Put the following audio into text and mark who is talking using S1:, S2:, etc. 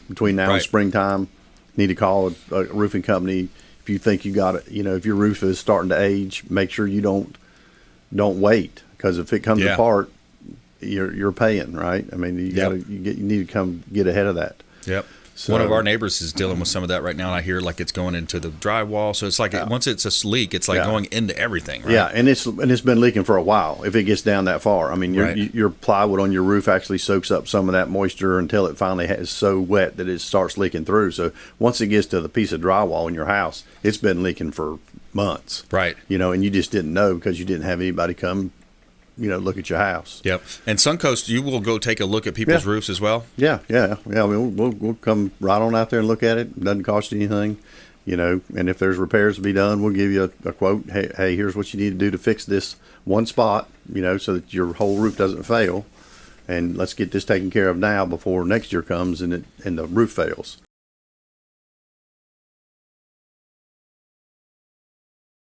S1: between now and springtime. Need to call a roofing company if you think you got it. If your roof is starting to age, make sure you don't wait, because if it comes apart, you're paying, right? I mean, you need to come get ahead of that.
S2: Yep.
S1: So,
S2: one of our neighbors is dealing with some of that right now, and I hear like it's going into the drywall. So it's like once it's a leak, it's like going into everything, right?
S1: Yeah, and it's been leaking for a while. If it gets down that far, I mean, your plywood on your roof actually soaks up some of that moisture until it finally is so wet that it starts leaking through. So once it gets to the piece of drywall in your house, it's been leaking for months,
S2: right?
S1: And you just didn't know because you didn't have anybody come look at your house.
S2: Yep. And Suncoast, you will go take a look at people's roofs as well?
S1: Yeah. We'll come right on out there and look at it. It doesn't cost you anything, and if there's repairs to be done, we'll give you a quote. Hey, here's what you need to do to fix this one spot, so that your whole roof doesn't fail. And let's get this taken care of now before next year comes and the roof fails.